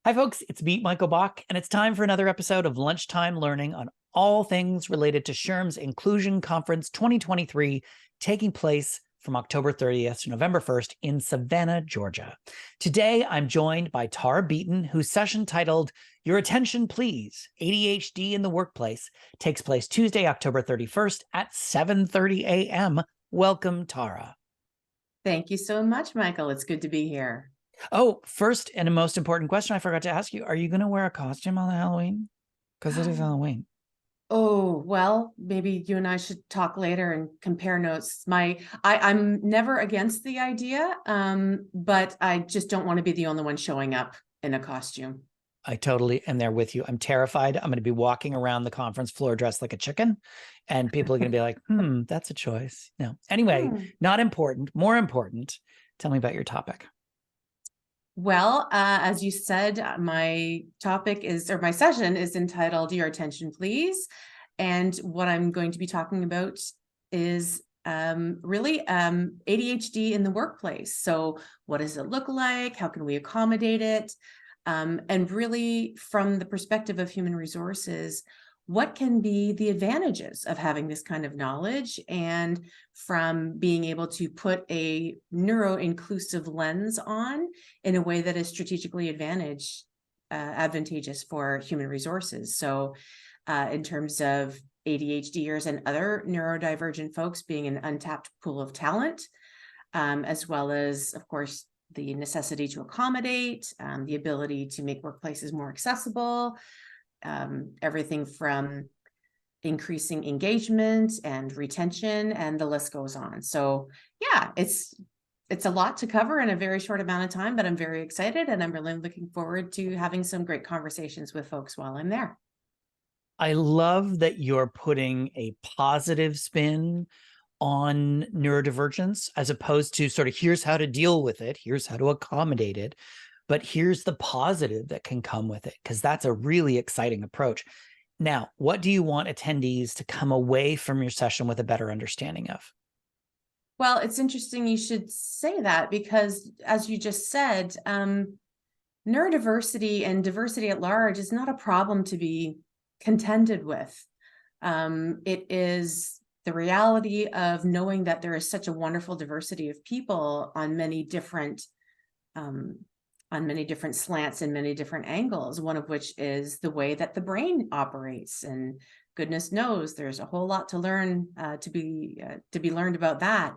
Hi, folks. It's me, Michael Bach, and it's time for another episode of Lunchtime Learning on all things related to SHRM's Inclusion Conference 2023, taking place from October 30th to November 1st in Savannah, Georgia. Today, I'm joined by Tara Beaton, whose session titled Your Attention Please, ADHD in the Workplace takes place Tuesday, October 31st at 7:30 a.m. Welcome, Tara. Thank you so much, Michael. It's good to be here. Oh, first and a most important question I forgot to ask you. Are you going to wear a costume on Halloween? Because it is Halloween. Oh, well, maybe you and I should talk later and compare notes. I'm never against the idea, but I just don't want to be the only one showing up in a costume. I totally am there with you. I'm terrified. I'm going to be walking around the conference floor dressed like a chicken, and people are going to be like, that's a choice. No. Anyway, not important. More important. Tell me about your topic. Well, as you said, my session is entitled Your Attention Please. And what I'm going to be talking about is really ADHD in the workplace. So what does it look like? How can we accommodate it? And really from the perspective of human resources, what can be the advantages of having this kind of knowledge, and from being able to put a neuro-inclusive lens on in a way that is strategically advantageous for human resources. So in terms of ADHDers and other neurodivergent folks being an untapped pool of talent, as well as, of course, the necessity to accommodate, the ability to make workplaces more accessible, everything from increasing engagement and retention, and the list goes on. So yeah, it's a lot to cover in a very short amount of time, but I'm very excited, and I'm really looking forward to having some great conversations with folks while I'm there. I love that you're putting a positive spin on neurodivergence, as opposed to sort of here's how to deal with it, here's how to accommodate it, but here's the positive that can come with it, because that's a really exciting approach. Now, what do you want attendees to come away from your session with a better understanding of? Well, it's interesting you should say that, because as you just said, neurodiversity and diversity at large is not a problem to be contended with. It is the reality of knowing that there is such a wonderful diversity of people on many different slants and many different angles, one of which is the way that the brain operates. And goodness knows there's a whole lot to learn, to be learned about that.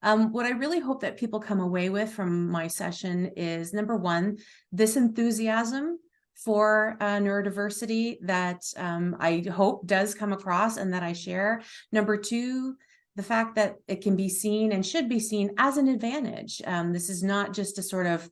What I really hope that people come away with from my session is, number one, this enthusiasm for neurodiversity that I hope does come across and that I share. Number two, the fact that it can be seen and should be seen as an advantage. This is not just a sort of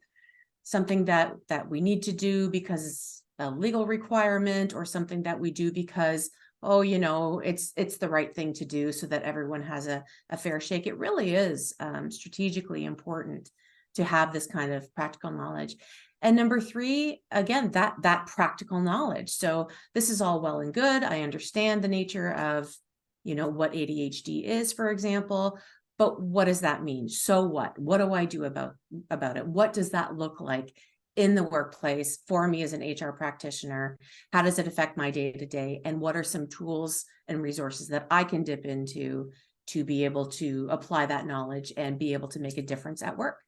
something that we need to do because it's a legal requirement, or something that we do because, oh, you know, it's the right thing to do so that everyone has a fair shake. It really is strategically important to have this kind of practical knowledge. And number three, again, that practical knowledge. So this is all well and good. I understand the nature of, you know, what ADHD is, for example, but what does that mean? So what? What do I do about it? What does that look like in the workplace for me as an HR practitioner? How does it affect my day-to-day? And what are some tools and resources that I can dip into to be able to apply that knowledge and be able to make a difference at work?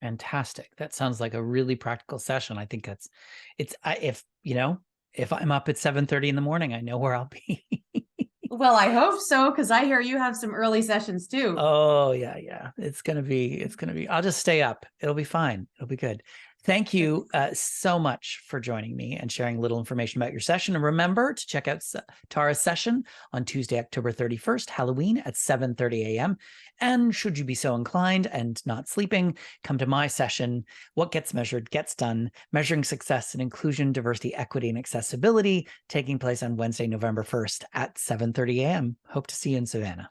Fantastic. That sounds like a really practical session. I think if I'm up at 7:30 in the morning, I know where I'll be. Well, I hope so, because I hear you have some early sessions too. Oh yeah. It's gonna be, I'll just stay up. It'll be fine. It'll be good. Thank you so much for joining me and sharing a little information about your session. And remember to check out Tara's session on Tuesday, October 31st, Halloween at 7:30 a.m. And should you be so inclined and not sleeping, come to my session, What Gets Measured Gets Done, Measuring Success in Inclusion, Diversity, Equity, and Accessibility, taking place on Wednesday, November 1st at 7:30 a.m. Hope to see you in Savannah.